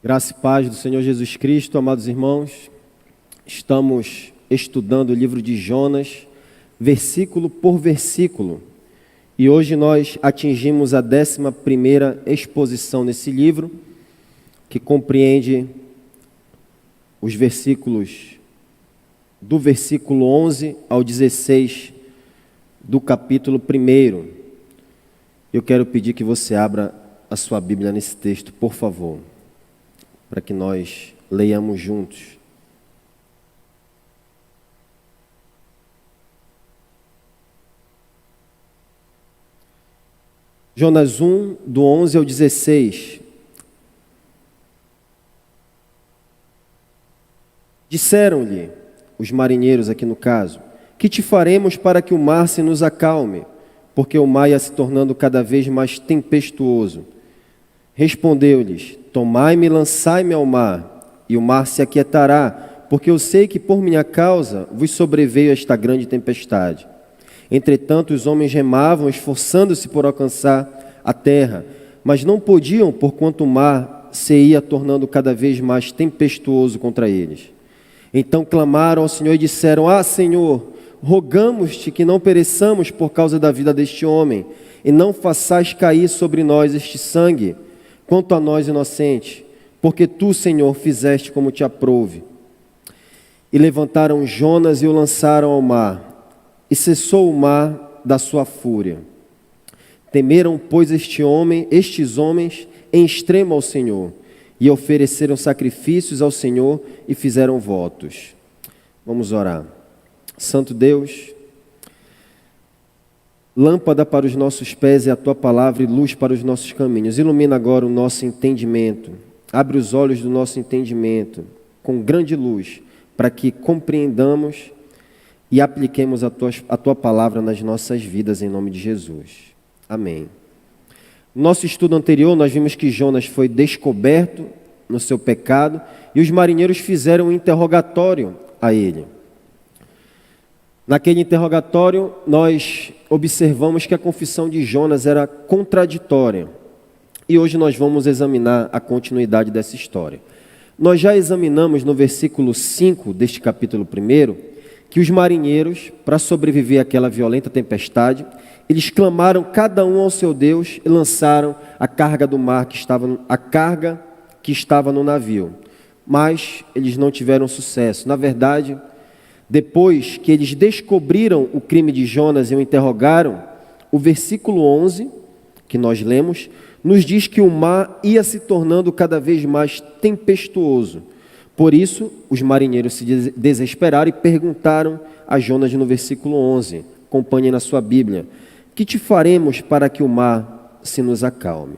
Graça e paz do Senhor Jesus Cristo, amados irmãos. Estamos estudando o livro de Jonas, versículo por versículo. E hoje nós atingimos a 11ª exposição nesse livro, que compreende os versículos do versículo 11 ao 16 do capítulo 1. Eu quero pedir que você abra a sua Bíblia nesse texto, por favor, para que nós leiamos juntos. Jonas 1, do 11 ao 16. Disseram-lhe os marinheiros, aqui no caso: que te faremos para que o mar se nos acalme? Porque o mar ia se tornando cada vez mais tempestuoso. Respondeu-lhes: tomai-me e lançai-me ao mar, e o mar se aquietará, porque eu sei que por minha causa vos sobreveio esta grande tempestade. Entretanto, os homens remavam, esforçando-se por alcançar a terra, mas não podiam, porquanto o mar se ia tornando cada vez mais tempestuoso contra eles. Então clamaram ao Senhor e disseram: ah, Senhor, rogamos-te que não pereçamos por causa da vida deste homem, e não façais cair sobre nós este sangue, quanto a nós inocentes, porque tu, Senhor, fizeste como te aprouve. E levantaram Jonas e o lançaram ao mar, e cessou o mar da sua fúria. Temeram, pois, estes homens em extremo ao Senhor, e ofereceram sacrifícios ao Senhor e fizeram votos. Vamos orar. Santo Deus, lâmpada para os nossos pés é a Tua palavra e luz para os nossos caminhos. Ilumina agora o nosso entendimento, abre os olhos do nosso entendimento com grande luz, para que compreendamos e apliquemos a Tua palavra nas nossas vidas, em nome de Jesus. Amém. No nosso estudo anterior, nós vimos que Jonas foi descoberto no seu pecado e os marinheiros fizeram um interrogatório a ele. Naquele interrogatório, nós observamos que a confissão de Jonas era contraditória. E hoje nós vamos examinar a continuidade dessa história. Nós já examinamos no versículo 5 deste capítulo 1, que os marinheiros, para sobreviver àquela violenta tempestade, eles clamaram cada um ao seu Deus e lançaram a carga do mar a carga que estava no navio. Mas eles não tiveram sucesso. Na verdade, depois que eles descobriram o crime de Jonas e o interrogaram, o versículo 11, que nós lemos, nos diz que o mar ia se tornando cada vez mais tempestuoso. Por isso, os marinheiros se desesperaram e perguntaram a Jonas no versículo 11, acompanhem na sua Bíblia: que te faremos para que o mar se nos acalme?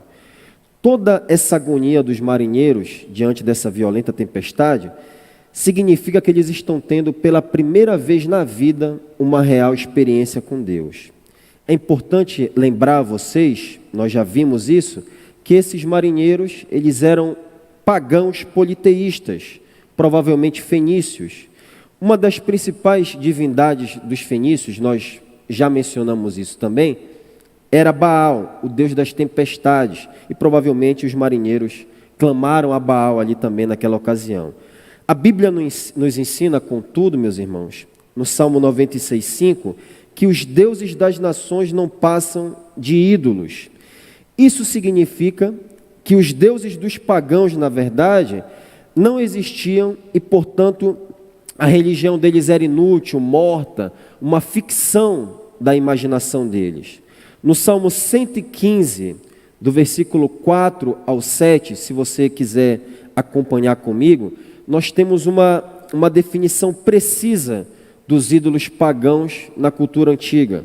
Toda essa agonia dos marinheiros diante dessa violenta tempestade significa que eles estão tendo pela primeira vez na vida uma real experiência com Deus. É importante lembrar a vocês, nós já vimos isso, que esses marinheiros, eles eram pagãos politeístas, provavelmente fenícios. Uma das principais divindades dos fenícios, nós já mencionamos isso também, era Baal, o deus das tempestades, e provavelmente os marinheiros clamaram a Baal ali também naquela ocasião. A Bíblia nos ensina, contudo, meus irmãos, no Salmo 96:5, que os deuses das nações não passam de ídolos. Isso significa que os deuses dos pagãos, na verdade, não existiam e, portanto, a religião deles era inútil, morta, uma ficção da imaginação deles. No Salmo 115, do versículo 4 ao 7, se você quiser acompanhar comigo, nós temos uma definição precisa dos ídolos pagãos na cultura antiga.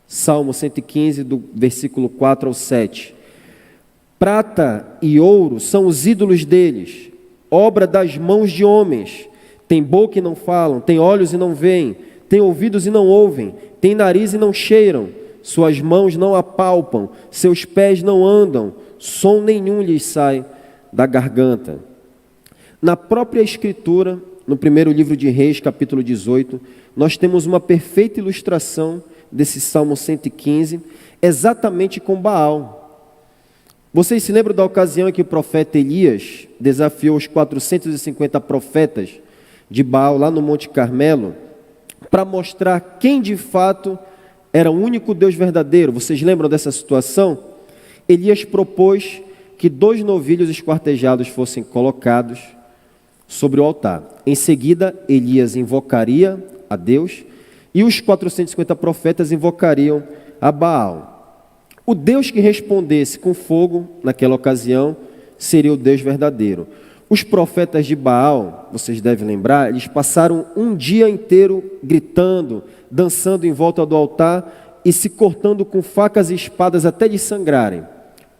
Salmo 115, do versículo 4 ao 7. Prata e ouro são os ídolos deles, obra das mãos de homens. Tem boca e não falam, tem olhos e não veem, tem ouvidos e não ouvem, tem nariz e não cheiram, suas mãos não apalpam, seus pés não andam, som nenhum lhes sai da garganta. Na própria Escritura, no primeiro livro de Reis, capítulo 18, nós temos uma perfeita ilustração desse Salmo 115, exatamente com Baal. Vocês se lembram da ocasião em que o profeta Elias desafiou os 450 profetas de Baal lá no Monte Carmelo para mostrar quem de fato era o único Deus verdadeiro? Vocês lembram dessa situação? Elias propôs que 2 novilhos esquartejados fossem colocados sobre o altar. Em seguida, Elias invocaria a Deus e os 450 profetas invocariam a Baal. O Deus que respondesse com fogo, naquela ocasião, seria o Deus verdadeiro. Os profetas de Baal, vocês devem lembrar, eles passaram um dia inteiro gritando, dançando em volta do altar e se cortando com facas e espadas até de sangrarem.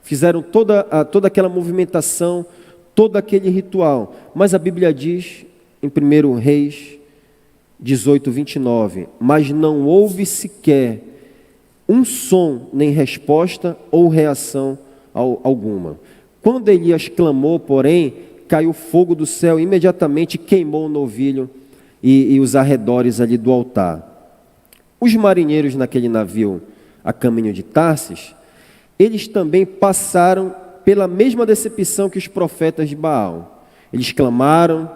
Fizeram toda aquela movimentação, todo aquele ritual. Mas a Bíblia diz, em 1 Reis 18, 29, mas não houve sequer um som, nem resposta ou reação alguma. Quando Elias clamou, porém, caiu fogo do céu, imediatamente queimou o novilho e os arredores ali do altar. Os marinheiros naquele navio a caminho de Tarsis, eles também passaram pela mesma decepção que os profetas de Baal. Eles clamaram,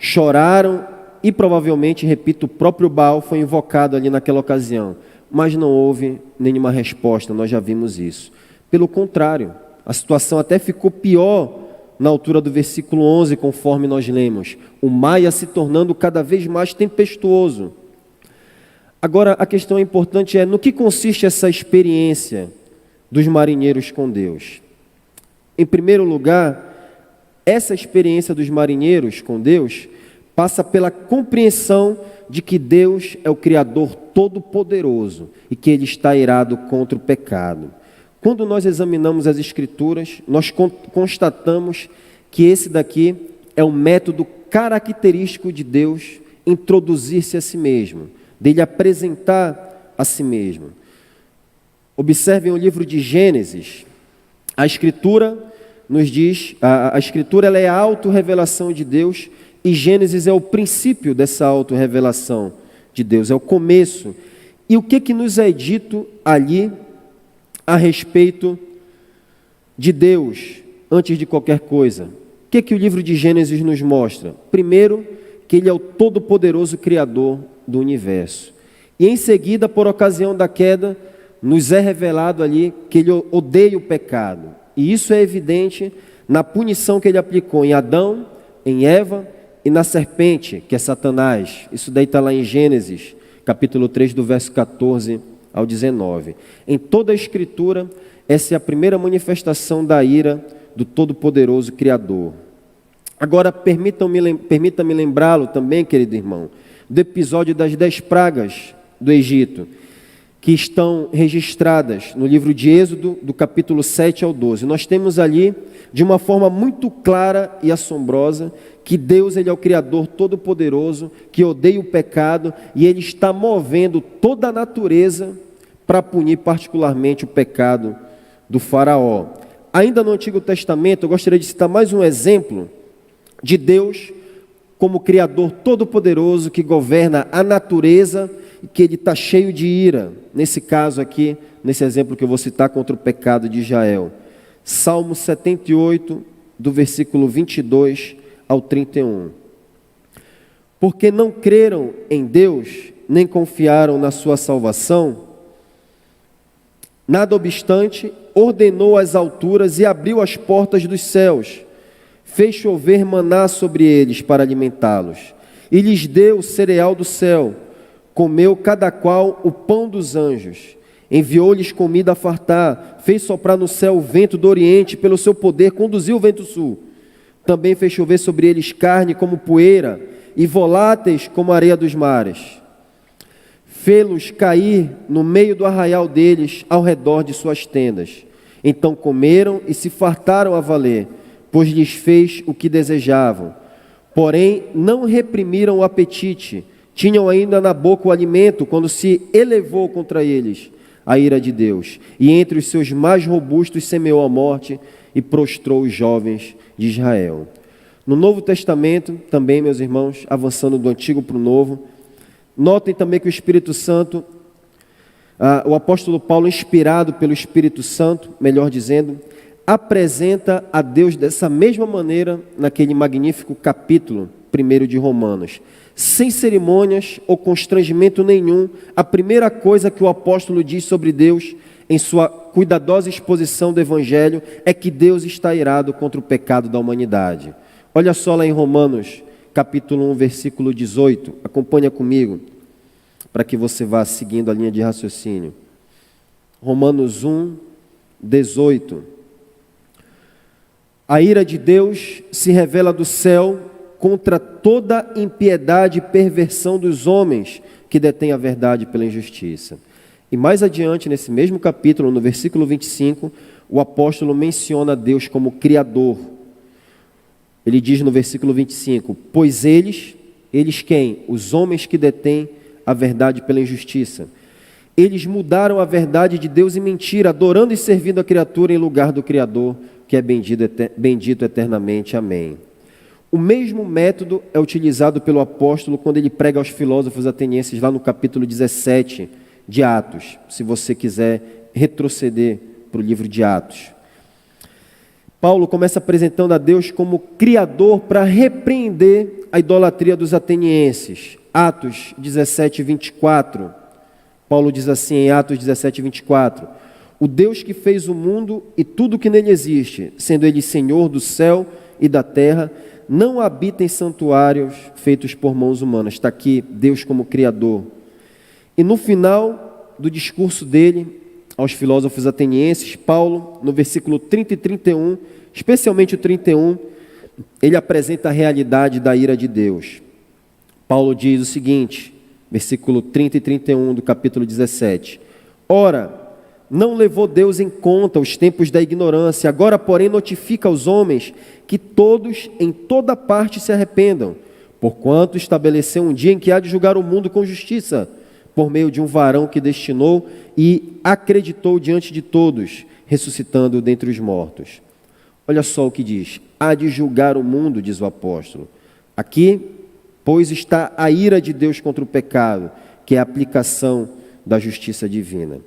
choraram e provavelmente, repito, o próprio Baal foi invocado ali naquela ocasião. Mas não houve nenhuma resposta, nós já vimos isso. Pelo contrário, a situação até ficou pior na altura do versículo 11, conforme nós lemos. O mar ia se tornando cada vez mais tempestuoso. Agora, a questão importante é, no que consiste essa experiência dos marinheiros com Deus? Em primeiro lugar, essa experiência dos marinheiros com Deus passa pela compreensão de que Deus é o Criador Todo-Poderoso e que Ele está irado contra o pecado. Quando nós examinamos as Escrituras, nós constatamos que esse daqui é um método característico de Deus introduzir-se a si mesmo, dele apresentar a si mesmo. Observem o livro de Gênesis. A Escritura nos diz, a Escritura ela é a autorrevelação de Deus, e Gênesis é o princípio dessa autorrevelação de Deus, é o começo. E o que nos é dito ali a respeito de Deus, antes de qualquer coisa? O que o livro de Gênesis nos mostra? Primeiro, que Ele é o todo-poderoso Criador do universo. E em seguida, por ocasião da queda, nos é revelado ali que Ele odeia o pecado. E isso é evidente na punição que Ele aplicou em Adão, em Eva e na serpente, que é Satanás. Isso daí está lá em Gênesis, capítulo 3, do verso 14 ao 19. Em toda a Escritura, essa é a primeira manifestação da ira do Todo-Poderoso Criador. Agora, permita-me lembrá-lo também, querido irmão, do episódio das 10 pragas do Egito, que estão registradas no livro de Êxodo, do capítulo 7 ao 12. Nós temos ali, de uma forma muito clara e assombrosa, que Deus ele é o Criador Todo-Poderoso, que odeia o pecado, e Ele está movendo toda a natureza para punir particularmente o pecado do faraó. Ainda no Antigo Testamento, eu gostaria de citar mais um exemplo de Deus como Criador Todo-Poderoso, que governa a natureza, e que Ele está cheio de ira, nesse caso aqui, nesse exemplo que eu vou citar contra o pecado de Israel. Salmo 78, do versículo 22 ao 31. Porque não creram em Deus, nem confiaram na sua salvação, nada obstante, ordenou as alturas e abriu as portas dos céus, fez chover maná sobre eles para alimentá-los, e lhes deu o cereal do céu, comeu cada qual o pão dos anjos, enviou-lhes comida a fartar, fez soprar no céu o vento do oriente, pelo seu poder conduziu o vento sul. Também fez chover sobre eles carne como poeira, e voláteis como a areia dos mares. Fê-los cair no meio do arraial deles, ao redor de suas tendas. Então comeram e se fartaram a valer, pois lhes fez o que desejavam. Porém, não reprimiram o apetite, tinham ainda na boca o alimento, quando se elevou contra eles a ira de Deus. E entre os seus mais robustos semeou a morte e prostrou os jovens de Israel. No Novo Testamento, também, meus irmãos, avançando do Antigo para o Novo, notem também que o Espírito Santo, o apóstolo Paulo, inspirado pelo Espírito Santo, melhor dizendo, apresenta a Deus dessa mesma maneira naquele magnífico capítulo 1 de Romanos. Sem cerimônias ou constrangimento nenhum, a primeira coisa que o apóstolo diz sobre Deus, em sua cuidadosa exposição do Evangelho, é que Deus está irado contra o pecado da humanidade. Olha só lá em Romanos, capítulo 1, versículo 18. Acompanha comigo, para que você vá seguindo a linha de raciocínio. Romanos 1, 18. A ira de Deus se revela do céu contra toda impiedade e perversão dos homens que detêm a verdade pela injustiça. E mais adiante, nesse mesmo capítulo, no versículo 25, o apóstolo menciona Deus como Criador. Ele diz no versículo 25, pois eles quem? Os homens que detêm a verdade pela injustiça. Eles mudaram a verdade de Deus em mentira, adorando e servindo a criatura em lugar do Criador, que é bendito eternamente. Amém. O mesmo método é utilizado pelo apóstolo quando ele prega aos filósofos atenienses lá no capítulo 17 de Atos, se você quiser retroceder para o livro de Atos. Paulo começa apresentando a Deus como Criador para repreender a idolatria dos atenienses. Atos 17, 24. Paulo diz assim em Atos 17, 24. O Deus que fez o mundo e tudo que nele existe, sendo ele Senhor do céu e da terra, não habita em santuários feitos por mãos humanas. Está aqui Deus como Criador. E no final do discurso dele aos filósofos atenienses, Paulo, no versículo 30 e 31, especialmente o 31, ele apresenta a realidade da ira de Deus. Paulo diz o seguinte, versículo 30 e 31 do capítulo 17. Ora, não levou Deus em conta os tempos da ignorância, agora, porém, notifica aos homens que todos, em toda parte, se arrependam, porquanto estabeleceu um dia em que há de julgar o mundo com justiça, por meio de um varão que destinou e acreditou diante de todos, ressuscitando dentre os mortos. Olha só o que diz, há de julgar o mundo, diz o apóstolo. Aqui, pois, está a ira de Deus contra o pecado, que é a aplicação da justiça divina.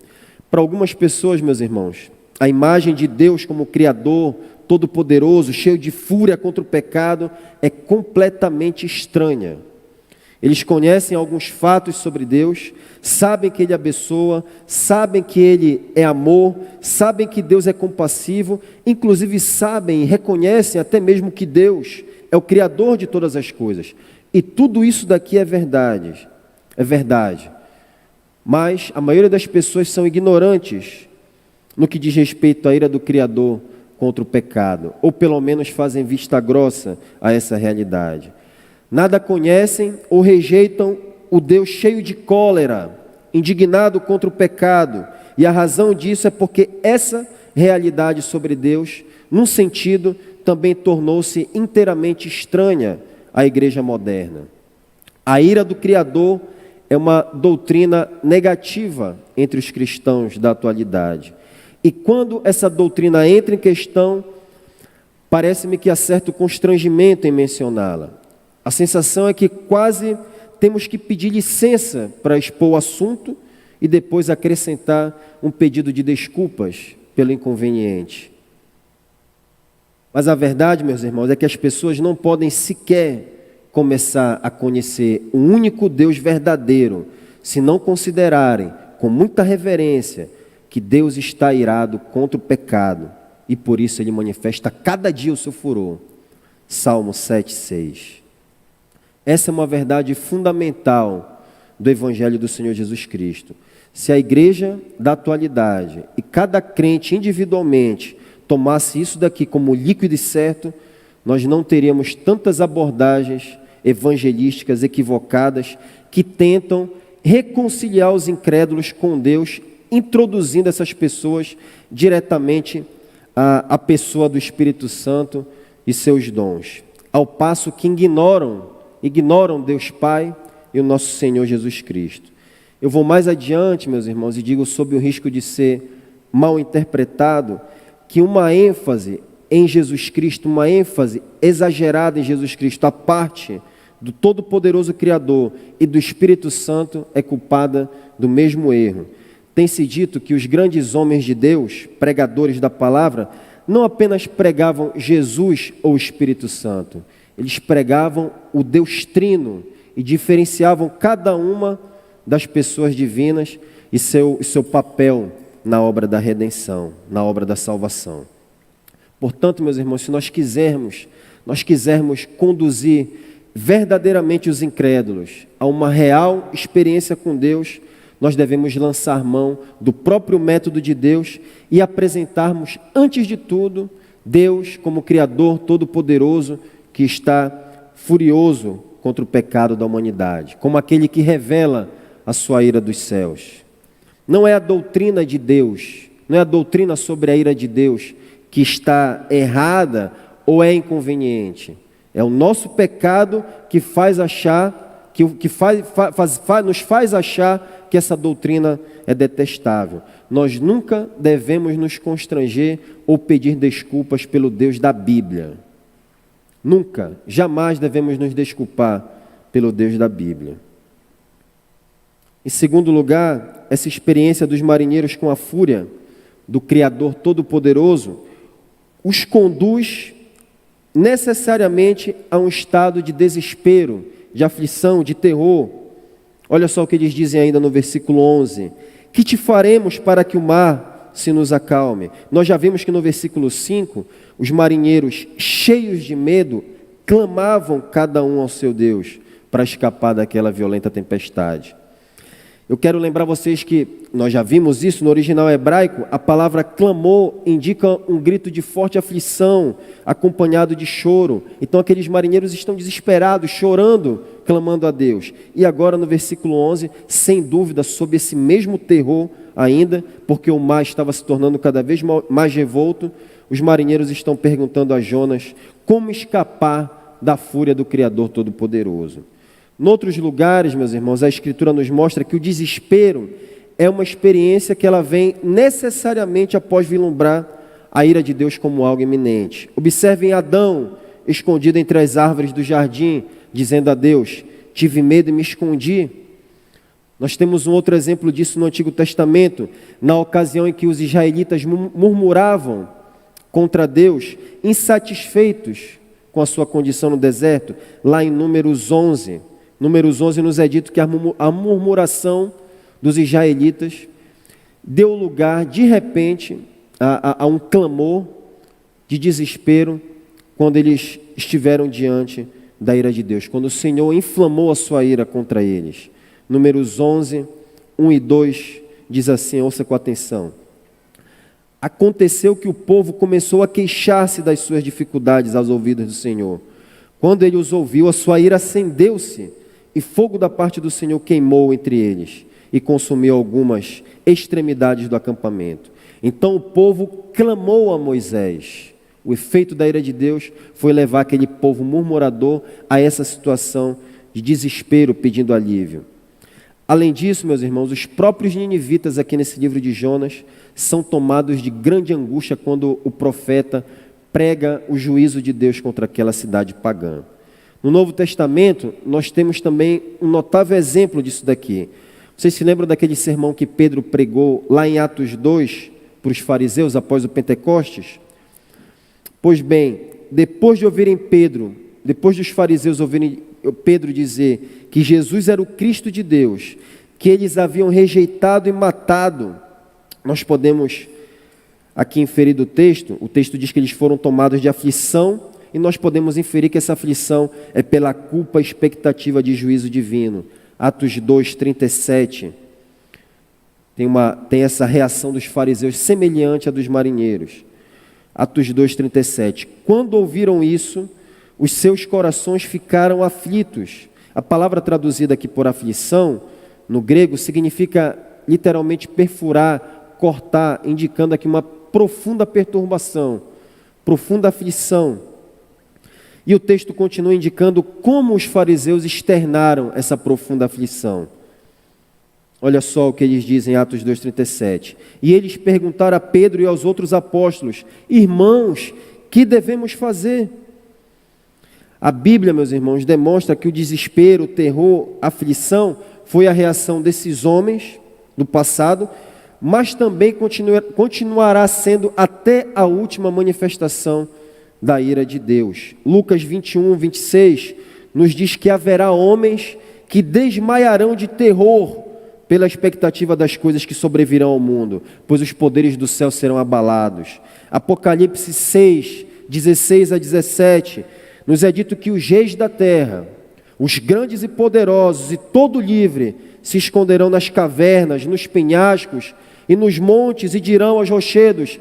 Para algumas pessoas, meus irmãos, a imagem de Deus como Criador, todo-poderoso, cheio de fúria contra o pecado, é completamente estranha. Eles conhecem alguns fatos sobre Deus, sabem que Ele abençoa, sabem que Ele é amor, sabem que Deus é compassivo, inclusive sabem e reconhecem até mesmo que Deus é o Criador de todas as coisas. E tudo isso daqui é verdade, Mas a maioria das pessoas são ignorantes no que diz respeito à ira do Criador contra o pecado, ou pelo menos fazem vista grossa a essa realidade. Nada conhecem ou rejeitam o Deus cheio de cólera, indignado contra o pecado, e a razão disso é porque essa realidade sobre Deus, num sentido, também tornou-se inteiramente estranha à igreja moderna. A ira do Criador é uma doutrina negativa entre os cristãos da atualidade. E quando essa doutrina entra em questão, parece-me que há certo constrangimento em mencioná-la. A sensação é que quase temos que pedir licença para expor o assunto e depois acrescentar um pedido de desculpas pelo inconveniente. Mas a verdade, meus irmãos, é que as pessoas não podem sequer começar a conhecer o único Deus verdadeiro, se não considerarem com muita reverência que Deus está irado contra o pecado e por isso Ele manifesta cada dia o seu furor. Salmo 7:6. Essa é uma verdade fundamental do Evangelho do Senhor Jesus Cristo. Se a igreja da atualidade e cada crente individualmente tomasse isso daqui como líquido e certo, nós não teríamos tantas abordagens evangelísticas equivocadas que tentam reconciliar os incrédulos com Deus, introduzindo essas pessoas diretamente à pessoa do Espírito Santo e seus dons, ao passo que ignoram Deus Pai e o nosso Senhor Jesus Cristo. Eu vou mais adiante, meus irmãos, e digo sob o risco de ser mal interpretado, que uma ênfase em Jesus Cristo, uma ênfase exagerada em Jesus Cristo, a parte do Todo-Poderoso Criador e do Espírito Santo é culpada do mesmo erro. Tem-se dito que os grandes homens de Deus, pregadores da palavra, não apenas pregavam Jesus ou o Espírito Santo, eles pregavam o Deus Trino e diferenciavam cada uma das pessoas divinas e seu papel na obra da redenção, na obra da salvação. Portanto, meus irmãos, se nós quisermos conduzir verdadeiramente os incrédulos a uma real experiência com Deus, nós devemos lançar mão do próprio método de Deus e apresentarmos, antes de tudo, Deus como Criador Todo-Poderoso que está furioso contra o pecado da humanidade, como aquele que revela a sua ira dos céus. Não é a doutrina de Deus, não é a doutrina sobre a ira de Deus que está errada ou é inconveniente. É o nosso pecado que faz achar, nos faz achar que essa doutrina é detestável. Nós nunca devemos nos constranger ou pedir desculpas pelo Deus da Bíblia. Nunca, jamais devemos nos desculpar pelo Deus da Bíblia. Em segundo lugar, essa experiência dos marinheiros com a fúria do Criador Todo-Poderoso os conduz necessariamente a um estado de desespero, de aflição, de terror. Olha só o que eles dizem ainda no versículo 11. Que te faremos para que o mar se nos acalme? Nós já vimos que no versículo 5, os marinheiros, cheios de medo, clamavam cada um ao seu Deus para escapar daquela violenta tempestade. Eu quero lembrar vocês que nós já vimos isso no original hebraico. A palavra clamor indica um grito de forte aflição, acompanhado de choro. Então aqueles marinheiros estão desesperados, chorando, clamando a Deus. E agora no versículo 11, sem dúvida, sob esse mesmo terror ainda, porque o mar estava se tornando cada vez mais revolto, os marinheiros estão perguntando a Jonas como escapar da fúria do Criador Todo-Poderoso. Em outros lugares, meus irmãos, a Escritura nos mostra que o desespero é uma experiência que ela vem necessariamente após vislumbrar a ira de Deus como algo iminente. Observem Adão, escondido entre as árvores do jardim, dizendo a Deus, tive medo e me escondi. Nós temos um outro exemplo disso no Antigo Testamento, na ocasião em que os israelitas murmuravam contra Deus, insatisfeitos com a sua condição no deserto, lá em Números 11. Números 11 nos é dito que a murmuração dos israelitas deu lugar, de repente, a um clamor de desespero quando eles estiveram diante da ira de Deus, quando o Senhor inflamou a sua ira contra eles. Números 11, 1 e 2 diz assim, ouça com atenção. Aconteceu que o povo começou a queixar-se das suas dificuldades aos ouvidos do Senhor. Quando ele os ouviu, a sua ira acendeu-se, e fogo da parte do Senhor queimou entre eles, e consumiu algumas extremidades do acampamento. Então o povo clamou a Moisés. O efeito da ira de Deus foi levar aquele povo murmurador a essa situação de desespero, pedindo alívio. Além disso, meus irmãos, os próprios ninivitas aqui nesse livro de Jonas são tomados de grande angústia quando o profeta prega o juízo de Deus contra aquela cidade pagã. No Novo Testamento, nós temos também um notável exemplo disso daqui. Vocês se lembram daquele sermão que Pedro pregou lá em Atos 2 para os fariseus após o Pentecostes? Pois bem, depois dos fariseus ouvirem Pedro dizer que Jesus era o Cristo de Deus, que eles haviam rejeitado e matado, nós podemos aqui inferir do texto, o texto diz que eles foram tomados de aflição, e nós podemos inferir que essa aflição é pela culpa e expectativa de juízo divino. Atos 2, 37, tem essa reação dos fariseus semelhante à dos marinheiros. Atos 2, 37. Quando ouviram isso, os seus corações ficaram aflitos. A palavra traduzida aqui por aflição, no grego, significa literalmente perfurar, cortar, indicando aqui uma profunda perturbação, profunda aflição. E o texto continua indicando como os fariseus externaram essa profunda aflição. Olha só o que eles dizem em Atos 2,37. E eles perguntaram a Pedro e aos outros apóstolos, irmãos, que devemos fazer? A Bíblia, meus irmãos, demonstra que o desespero, o terror, a aflição foi a reação desses homens do passado, mas também continuará sendo até a última manifestação da ira de Deus. Lucas 21, 26 nos diz que haverá homens que desmaiarão de terror pela expectativa das coisas que sobrevirão ao mundo, pois os poderes do céu serão abalados. Apocalipse 6, 16 a 17, nos é dito que os reis da terra, os grandes e poderosos e todo livre, se esconderão nas cavernas, nos penhascos e nos montes e dirão aos rochedos: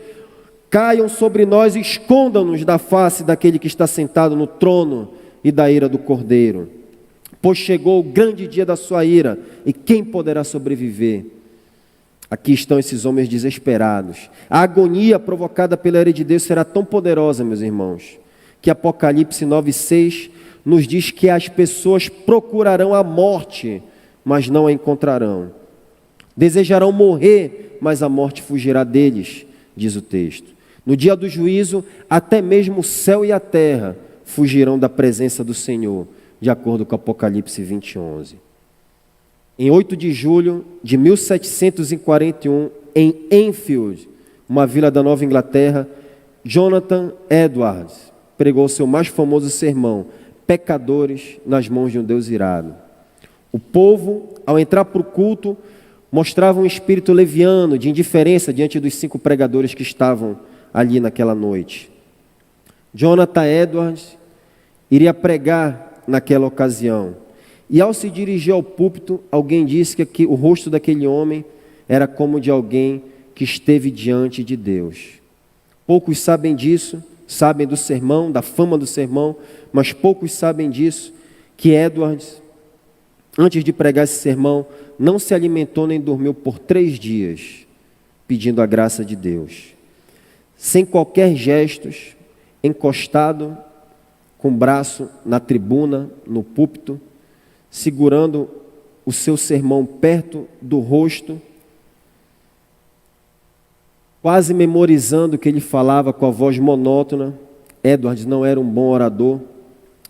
caiam sobre nós e escondam-nos da face daquele que está sentado no trono e da ira do Cordeiro. Pois chegou o grande dia da sua ira, e quem poderá sobreviver? Aqui estão esses homens desesperados. A agonia provocada pela ira de Deus será tão poderosa, meus irmãos, que Apocalipse 9,6 nos diz que as pessoas procurarão a morte, mas não a encontrarão. Desejarão morrer, mas a morte fugirá deles, diz o texto. No dia do juízo, até mesmo o céu e a terra fugirão da presença do Senhor, de acordo com Apocalipse 20:11. Em 8 de julho de 1741, em Enfield, uma vila da Nova Inglaterra, Jonathan Edwards pregou seu mais famoso sermão, Pecadores nas mãos de um Deus irado. O povo, ao entrar para o culto, mostrava um espírito leviano, de indiferença diante dos 5 pregadores que estavam ali naquela noite. Jonathan Edwards iria pregar naquela ocasião. E ao se dirigir ao púlpito, alguém disse que o rosto daquele homem era como de alguém que esteve diante de Deus. Poucos sabem disso, sabem do sermão, da fama do sermão, mas poucos sabem disso, que Edwards, antes de pregar esse sermão, não se alimentou nem dormiu por 3 dias, pedindo a graça de Deus. Sem qualquer gestos, encostado, com o braço na tribuna, no púlpito, segurando o seu sermão perto do rosto, quase memorizando o que ele falava com a voz monótona. Edwards não era um bom orador.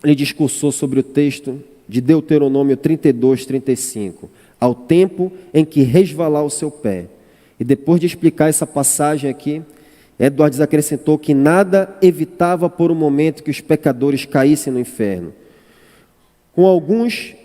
Ele discursou sobre o texto de Deuteronômio 32, 35. Ao tempo em que resvalar o seu pé. E depois de explicar essa passagem aqui, Edwards acrescentou que nada evitava por um momento que os pecadores caíssem no inferno. Com alguns,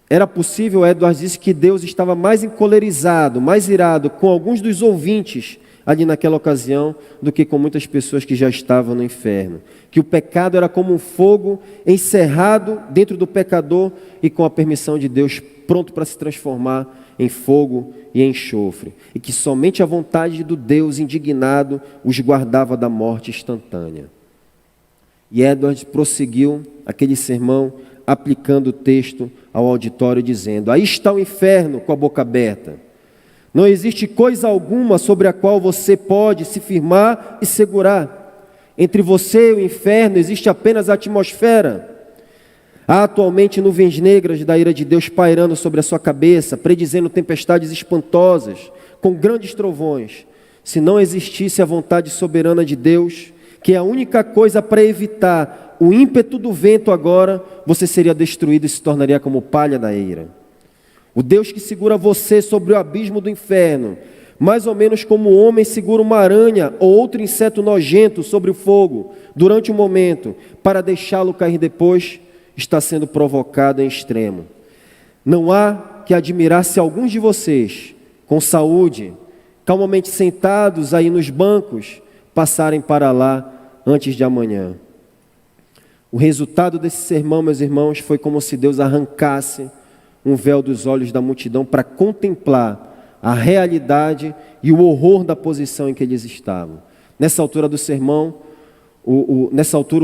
era possível, Edwards disse, que Deus estava mais encolerizado, mais irado com alguns dos ouvintes ali naquela ocasião, do que com muitas pessoas que já estavam no inferno. Que o pecado era como um fogo encerrado dentro do pecador e com a permissão de Deus pronto para se transformar em fogo e enxofre. E que somente a vontade do Deus indignado os guardava da morte instantânea. E Edwards prosseguiu aquele sermão aplicando o texto ao auditório dizendo: aí está o inferno com a boca aberta. Não existe coisa alguma sobre a qual você pode se firmar e segurar. Entre você e o inferno existe apenas a atmosfera. Há atualmente nuvens negras da ira de Deus pairando sobre a sua cabeça, predizendo tempestades espantosas, com grandes trovões. Se não existisse a vontade soberana de Deus, que é a única coisa para evitar o ímpeto do vento agora, você seria destruído e se tornaria como palha da eira. O Deus que segura você sobre o abismo do inferno, mais ou menos como o homem segura uma aranha ou outro inseto nojento sobre o fogo, durante um momento, para deixá-lo cair depois, está sendo provocado em extremo. Não há que admirar se alguns de vocês, com saúde, calmamente sentados aí nos bancos, passarem para lá antes de amanhã. O resultado desse sermão, meus irmãos, foi como se Deus arrancasse um véu dos olhos da multidão para contemplar a realidade e o horror da posição em que eles estavam. Nessa altura do sermão, o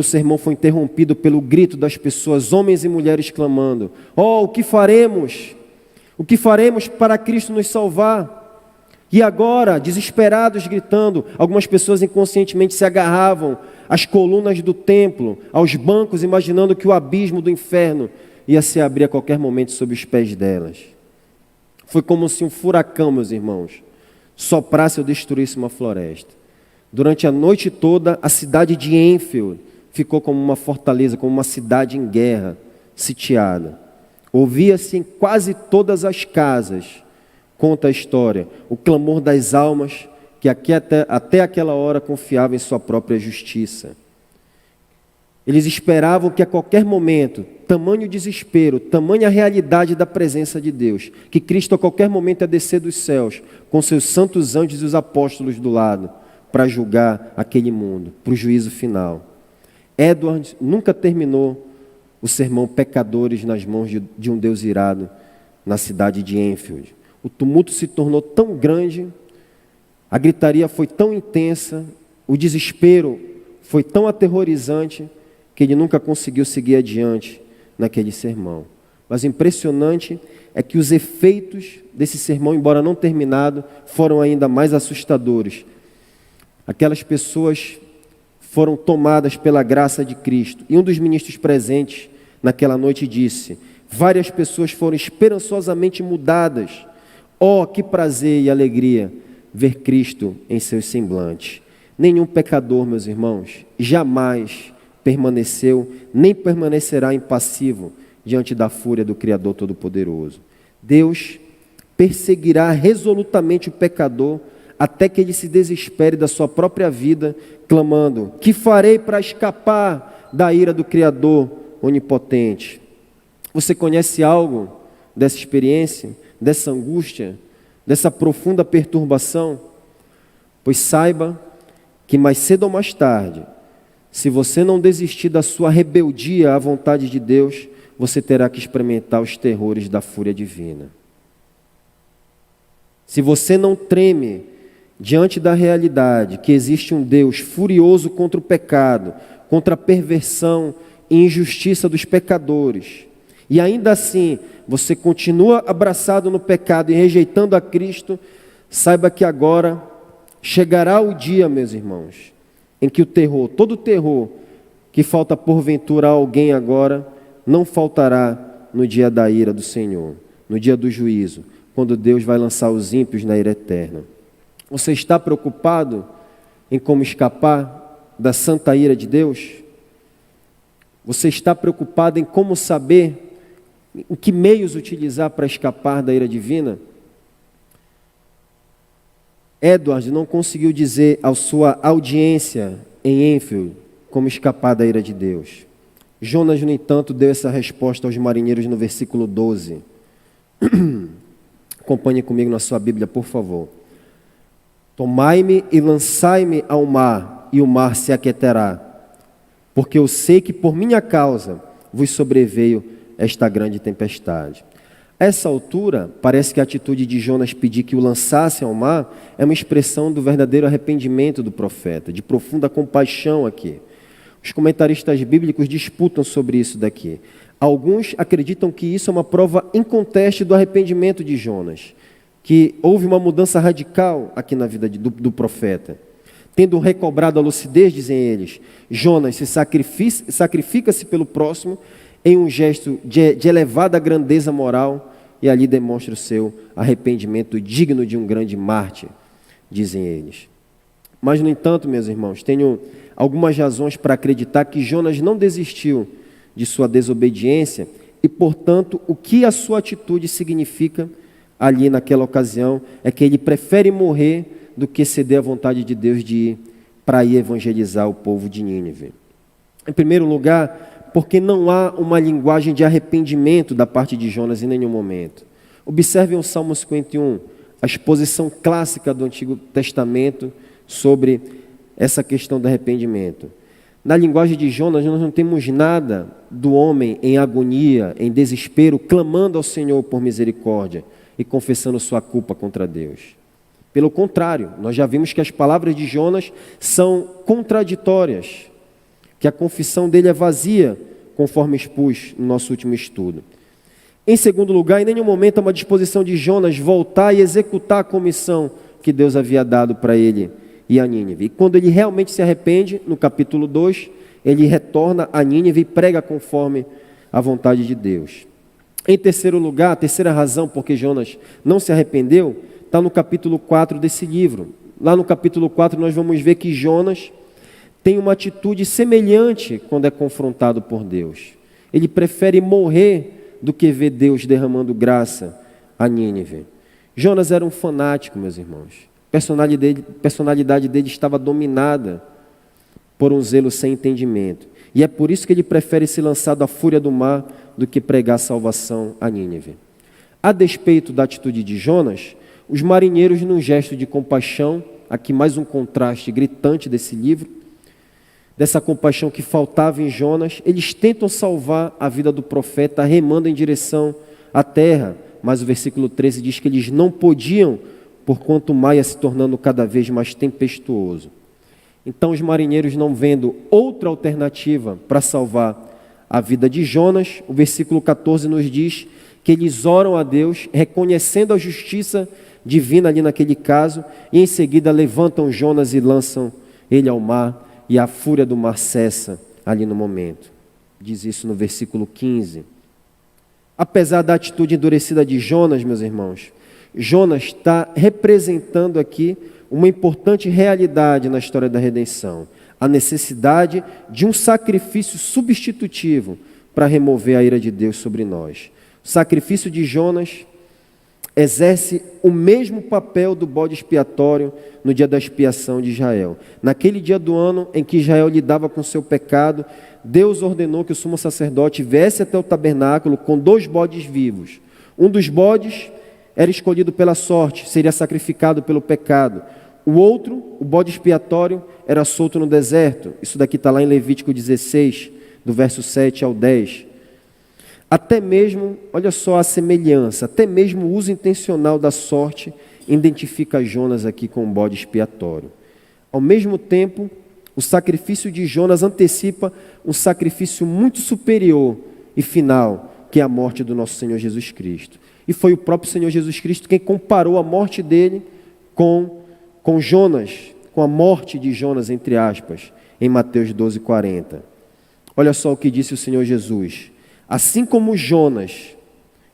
sermão foi interrompido pelo grito das pessoas, homens e mulheres clamando: oh, o que faremos? O que faremos para Cristo nos salvar? E agora, desesperados, gritando, algumas pessoas inconscientemente se agarravam às colunas do templo, aos bancos, imaginando que o abismo do inferno ia se abrir a qualquer momento sob os pés delas. Foi como se um furacão, meus irmãos, soprasse ou destruísse uma floresta. Durante a noite toda, a cidade de Enfield ficou como uma fortaleza, como uma cidade em guerra, sitiada. Ouvia-se em quase todas as casas conta a história, o clamor das almas que até aquela hora confiavam em sua própria justiça. Eles esperavam que a qualquer momento, tamanho desespero, tamanha realidade da presença de Deus, que Cristo a qualquer momento ia descer dos céus, com seus santos anjos e os apóstolos do lado, para julgar aquele mundo, para o juízo final. Edwards nunca terminou o sermão Pecadores nas mãos de um Deus irado, na cidade de Enfield. O tumulto se tornou tão grande, a gritaria foi tão intensa, o desespero foi tão aterrorizante, que ele nunca conseguiu seguir adiante naquele sermão. Mas o impressionante é que os efeitos desse sermão, embora não terminado, foram ainda mais assustadores. Aquelas pessoas foram tomadas pela graça de Cristo. E um dos ministros presentes naquela noite disse: várias pessoas foram esperançosamente mudadas. Oh, que prazer e alegria ver Cristo em seus semblantes. Nenhum pecador, meus irmãos, jamais permaneceu, nem permanecerá impassivo diante da fúria do Criador Todo-Poderoso. Deus perseguirá resolutamente o pecador até que ele se desespere da sua própria vida, clamando: que farei para escapar da ira do Criador onipotente? Você conhece algo dessa experiência, dessa angústia, dessa profunda perturbação? Pois saiba que mais cedo ou mais tarde, se você não desistir da sua rebeldia à vontade de Deus, você terá que experimentar os terrores da fúria divina. Se você não treme diante da realidade que existe um Deus furioso contra o pecado, contra a perversão e injustiça dos pecadores, e ainda assim você continua abraçado no pecado e rejeitando a Cristo, saiba que agora chegará o dia, meus irmãos, em que o terror, todo o terror que falta porventura a alguém agora, não faltará no dia da ira do Senhor, no dia do juízo, quando Deus vai lançar os ímpios na ira eterna. Você está preocupado em como escapar da santa ira de Deus? Você está preocupado em como saber em que meios utilizar para escapar da ira divina? Edward não conseguiu dizer à sua audiência em Enfield como escapar da ira de Deus. Jonas, no entanto, deu essa resposta aos marinheiros no versículo 12. Acompanhe comigo na sua Bíblia, por favor. Tomai-me e lançai-me ao mar, e o mar se aquietará, porque eu sei que por minha causa vos sobreveio esta grande tempestade. A essa altura, parece que a atitude de Jonas pedir que o lançassem ao mar é uma expressão do verdadeiro arrependimento do profeta, de profunda compaixão aqui. Os comentaristas bíblicos disputam sobre isso daqui. Alguns acreditam que isso é uma prova inconteste do arrependimento de Jonas, que houve uma mudança radical aqui na vida do profeta. Tendo recobrado a lucidez, dizem eles, Jonas sacrifica-se pelo próximo em um gesto de elevada grandeza moral, e ali demonstra o seu arrependimento digno de um grande mártir, dizem eles. Mas, no entanto, meus irmãos, tenho algumas razões para acreditar que Jonas não desistiu de sua desobediência e, portanto, o que a sua atitude significa ali naquela ocasião é que ele prefere morrer do que ceder à vontade de Deus de ir para ir evangelizar o povo de Nínive. Em primeiro lugar, porque não há uma linguagem de arrependimento da parte de Jonas em nenhum momento. Observem o Salmo 51, a exposição clássica do Antigo Testamento sobre essa questão do arrependimento. Na linguagem de Jonas, nós não temos nada do homem em agonia, em desespero, clamando ao Senhor por misericórdia e confessando sua culpa contra Deus. Pelo contrário, nós já vimos que as palavras de Jonas são contraditórias, que a confissão dele é vazia, conforme expus no nosso último estudo. Em segundo lugar, em nenhum momento há uma disposição de Jonas voltar e executar a comissão que Deus havia dado para ele e a Nínive. E quando ele realmente se arrepende, no capítulo 2, ele retorna a Nínive e prega conforme a vontade de Deus. Em terceiro lugar, a terceira razão por que Jonas não se arrependeu, está no capítulo 4 desse livro. Lá no capítulo 4 nós vamos ver que Jonas tem uma atitude semelhante quando é confrontado por Deus. Ele prefere morrer do que ver Deus derramando graça a Nínive. Jonas era um fanático, meus irmãos. A personalidade dele estava dominada por um zelo sem entendimento. E é por isso que ele prefere se lançar da fúria do mar do que pregar salvação a Nínive. A despeito da atitude de Jonas, os marinheiros, num gesto de compaixão, aqui mais um contraste gritante desse livro, dessa compaixão que faltava em Jonas, eles tentam salvar a vida do profeta, remando em direção à terra, mas o versículo 13 diz que eles não podiam, porquanto o mar ia se tornando cada vez mais tempestuoso. Então os marinheiros, não vendo outra alternativa para salvar a vida de Jonas, o versículo 14 nos diz que eles oram a Deus, reconhecendo a justiça divina ali naquele caso, e em seguida levantam Jonas e lançam ele ao mar, e a fúria do mar cessa ali no momento. Diz isso no versículo 15. Apesar da atitude endurecida de Jonas, meus irmãos, Jonas está representando aqui uma importante realidade na história da redenção, a necessidade de um sacrifício substitutivo para remover a ira de Deus sobre nós. O sacrifício de Jonas exerce o mesmo papel do bode expiatório no dia da expiação de Israel. Naquele dia do ano em que Israel lidava com seu pecado, Deus ordenou que o sumo sacerdote viesse até o tabernáculo com 2 bodes vivos. Um dos bodes era escolhido pela sorte, seria sacrificado pelo pecado. O outro, o bode expiatório, era solto no deserto. Isso daqui está lá em Levítico 16, do verso 7 ao 10. Até mesmo, olha só a semelhança, até mesmo o uso intencional da sorte identifica Jonas aqui com o bode expiatório. Ao mesmo tempo, o sacrifício de Jonas antecipa um sacrifício muito superior e final, que é a morte do nosso Senhor Jesus Cristo. E foi o próprio Senhor Jesus Cristo quem comparou a morte dele com Jonas, com a morte de Jonas, entre aspas, em Mateus 12:40. Olha só o que disse o Senhor Jesus. Assim como Jonas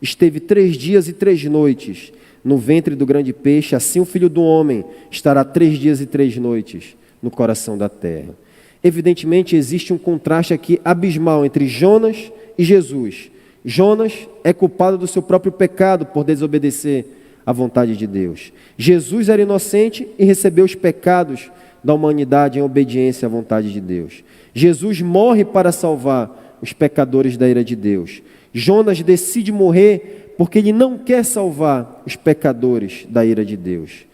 esteve 3 dias e 3 noites no ventre do grande peixe, assim o Filho do Homem estará 3 dias e 3 noites no coração da terra. Evidentemente, existe um contraste aqui abismal entre Jonas e Jesus. Jonas é culpado do seu próprio pecado por desobedecer à vontade de Deus. Jesus era inocente e recebeu os pecados da humanidade em obediência à vontade de Deus. Jesus morre para salvar os pecadores da ira de Deus. Jonas decide morrer porque ele não quer salvar os pecadores da ira de Deus.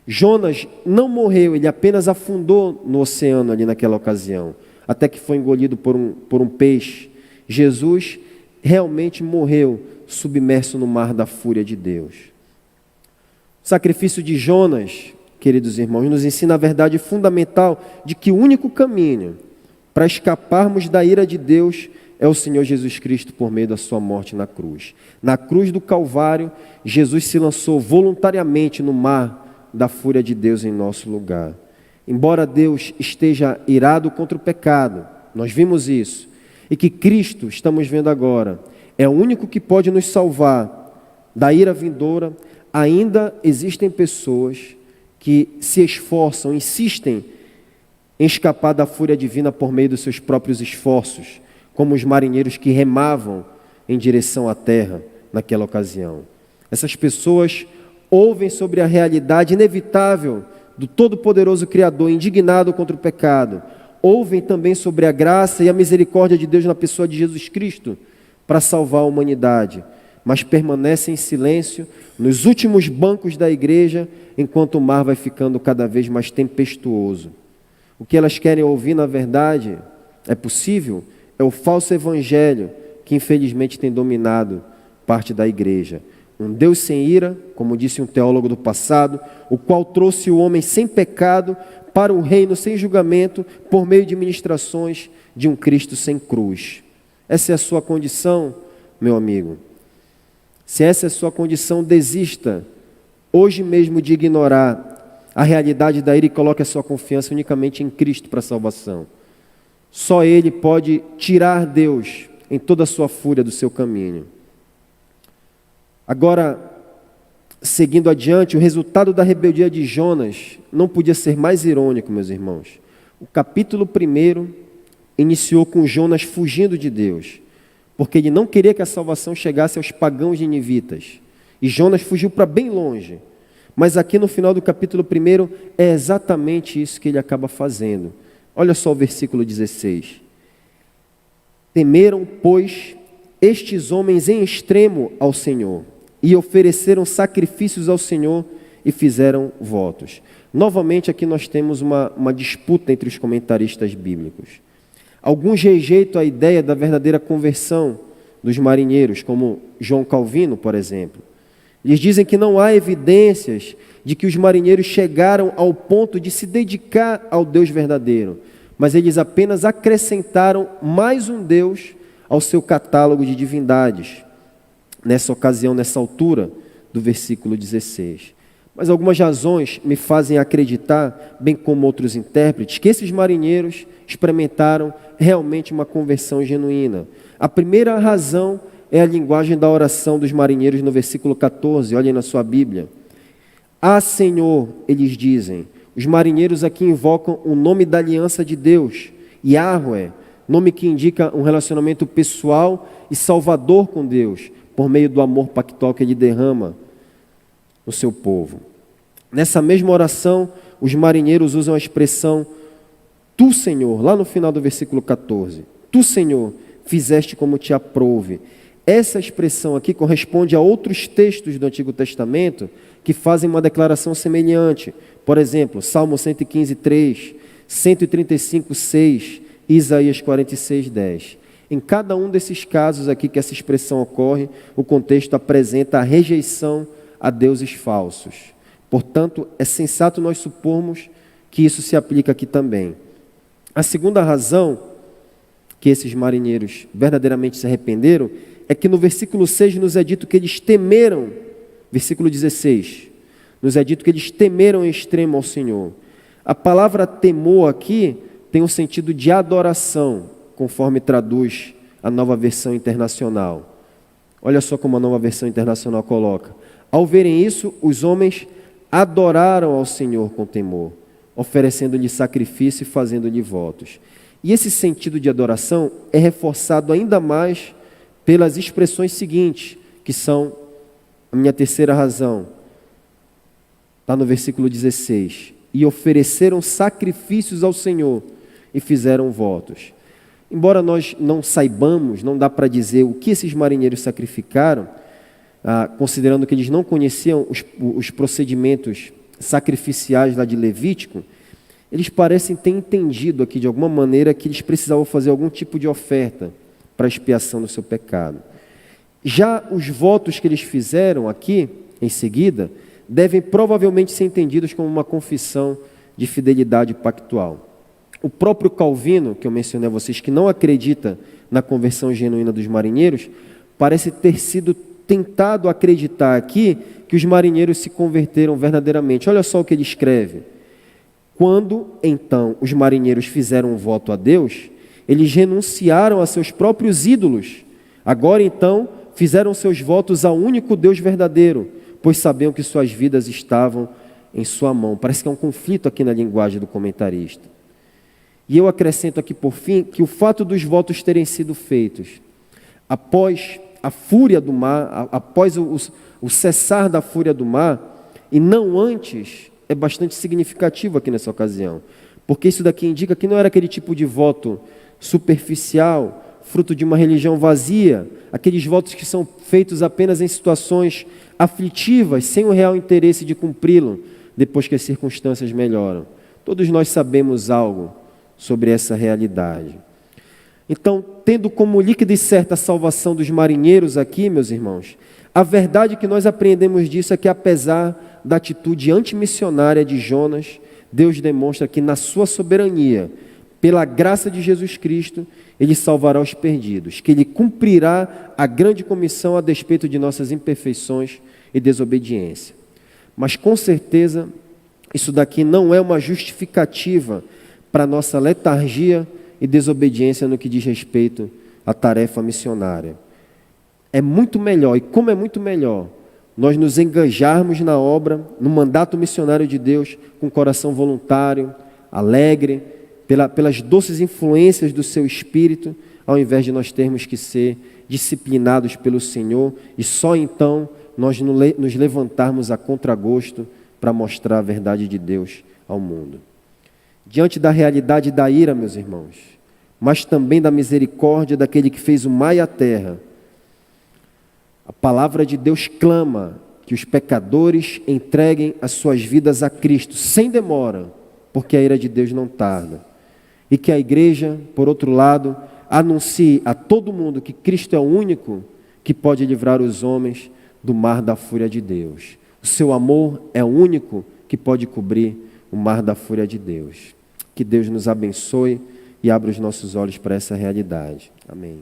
Jonas não morreu, ele apenas afundou no oceano ali naquela ocasião, até que foi engolido por um peixe. Jesus realmente morreu submerso no mar da fúria de Deus. O sacrifício de Jonas, queridos irmãos, nos ensina a verdade fundamental de que o único caminho para escaparmos da ira de Deus é o Senhor Jesus Cristo por meio da sua morte na cruz. Na cruz do Calvário, Jesus se lançou voluntariamente no mar da fúria de Deus em nosso lugar. Embora Deus esteja irado contra o pecado, nós vimos isso, e que Cristo, estamos vendo agora, é o único que pode nos salvar da ira vindoura, ainda existem pessoas que se esforçam, insistem em escapar da fúria divina por meio dos seus próprios esforços, como os marinheiros que remavam em direção à terra naquela ocasião. Essas pessoas ouvem sobre a realidade inevitável do Todo-Poderoso Criador, indignado contra o pecado. Ouvem também sobre a graça e a misericórdia de Deus na pessoa de Jesus Cristo para salvar a humanidade, mas permanecem em silêncio nos últimos bancos da igreja, enquanto o mar vai ficando cada vez mais tempestuoso. O que elas querem ouvir, na verdade, é possível, é o falso evangelho que infelizmente tem dominado parte da igreja. Um Deus sem ira, como disse um teólogo do passado, o qual trouxe o homem sem pecado para um reino sem julgamento por meio de ministrações de um Cristo sem cruz. Essa é a sua condição, meu amigo. Se essa é a sua condição, desista hoje mesmo de ignorar a realidade da ira e coloque a sua confiança unicamente em Cristo para a salvação. Só Ele pode tirar Deus em toda a sua fúria do seu caminho. Agora, seguindo adiante, o resultado da rebeldia de Jonas não podia ser mais irônico, meus irmãos. O capítulo 1 iniciou com Jonas fugindo de Deus, porque ele não queria que a salvação chegasse aos pagãos ninivitas. E Jonas fugiu para bem longe. Mas aqui no final do capítulo 1 é exatamente isso que ele acaba fazendo. Olha só o versículo 16. Temeram, pois, estes homens em extremo ao Senhor, e ofereceram sacrifícios ao Senhor e fizeram votos. Novamente aqui nós temos uma disputa entre os comentaristas bíblicos. Alguns rejeitam a ideia da verdadeira conversão dos marinheiros, como João Calvino, por exemplo. Eles dizem que não há evidências de que os marinheiros chegaram ao ponto de se dedicar ao Deus verdadeiro, mas eles apenas acrescentaram mais um Deus ao seu catálogo de divindades, nessa ocasião, nessa altura do versículo 16. Mas algumas razões me fazem acreditar, bem como outros intérpretes, que esses marinheiros experimentaram realmente uma conversão genuína. A primeira razão é a linguagem da oração dos marinheiros no versículo 14, olhem na sua Bíblia. Ah, Senhor, eles dizem. Os marinheiros aqui invocam o nome da aliança de Deus, Yahweh, nome que indica um relacionamento pessoal e salvador com Deus, por meio do amor pactual que ele derrama no seu povo. Nessa mesma oração, os marinheiros usam a expressão Tu, Senhor, lá no final do versículo 14. Tu, Senhor, fizeste como te aprouve. Essa expressão aqui corresponde a outros textos do Antigo Testamento que fazem uma declaração semelhante. Por exemplo, Salmo 115, 3, 135, 6, Isaías 46, 10. Em cada um desses casos aqui que essa expressão ocorre, o contexto apresenta a rejeição a deuses falsos. Portanto, é sensato nós supormos que isso se aplica aqui também. A segunda razão que esses marinheiros verdadeiramente se arrependeram é que no versículo 6 nos é dito que eles temeram, versículo 16, nos é dito que eles temeram em extremo ao Senhor. A palavra temor aqui tem um sentido de adoração, conforme traduz a Nova Versão Internacional. Olha só como a Nova Versão Internacional coloca. Ao verem isso, os homens adoraram ao Senhor com temor, oferecendo-lhe sacrifício e fazendo-lhe votos. E esse sentido de adoração é reforçado ainda mais pelas expressões seguintes, que são a minha terceira razão. Está no versículo 16. E ofereceram sacrifícios ao Senhor e fizeram votos. Embora nós não saibamos, não dá para dizer o que esses marinheiros sacrificaram, considerando que eles não conheciam os procedimentos sacrificiais lá de Levítico, eles parecem ter entendido aqui de alguma maneira que eles precisavam fazer algum tipo de oferta para a expiação do seu pecado. Já os votos que eles fizeram aqui, em seguida, devem provavelmente ser entendidos como uma confissão de fidelidade pactual. O próprio Calvino, que eu mencionei a vocês, que não acredita na conversão genuína dos marinheiros, parece ter sido tentado acreditar aqui que os marinheiros se converteram verdadeiramente. Olha só o que ele escreve. Quando, então, os marinheiros fizeram um voto a Deus, eles renunciaram a seus próprios ídolos. Agora, então, fizeram seus votos ao único Deus verdadeiro, pois sabiam que suas vidas estavam em sua mão. Parece que é um conflito aqui na linguagem do comentarista. E eu acrescento aqui, por fim, que o fato dos votos terem sido feitos após a fúria do mar, após o cessar da fúria do mar, e não antes, é bastante significativo aqui nessa ocasião. Porque isso daqui indica que não era aquele tipo de voto superficial, fruto de uma religião vazia, aqueles votos que são feitos apenas em situações aflitivas, sem o real interesse de cumpri-lo, depois que as circunstâncias melhoram. Todos nós sabemos algo sobre essa realidade. Então, tendo como líquida e certa a salvação dos marinheiros aqui, meus irmãos, a verdade que nós apreendemos disso é que, apesar da atitude antimissionária de Jonas, Deus demonstra que na sua soberania, pela graça de Jesus Cristo, Ele salvará os perdidos, que Ele cumprirá a grande comissão a despeito de nossas imperfeições e desobediência. Mas, com certeza, isso daqui não é uma justificativa para nossa letargia e desobediência no que diz respeito à tarefa missionária. É muito melhor, e como é muito melhor, nós nos engajarmos na obra, no mandato missionário de Deus, com coração voluntário, alegre, pelas doces influências do seu Espírito, ao invés de nós termos que ser disciplinados pelo Senhor e só então nós nos levantarmos a contragosto para mostrar a verdade de Deus ao mundo. Diante da realidade da ira, meus irmãos, mas também da misericórdia daquele que fez o mar e a terra, a palavra de Deus clama que os pecadores entreguem as suas vidas a Cristo sem demora, porque a ira de Deus não tarda. E que a igreja, por outro lado, anuncie a todo mundo que Cristo é o único que pode livrar os homens do mar da fúria de Deus. O seu amor é o único que pode cobrir o mar da fúria de Deus. Que Deus nos abençoe e abra os nossos olhos para essa realidade. Amém.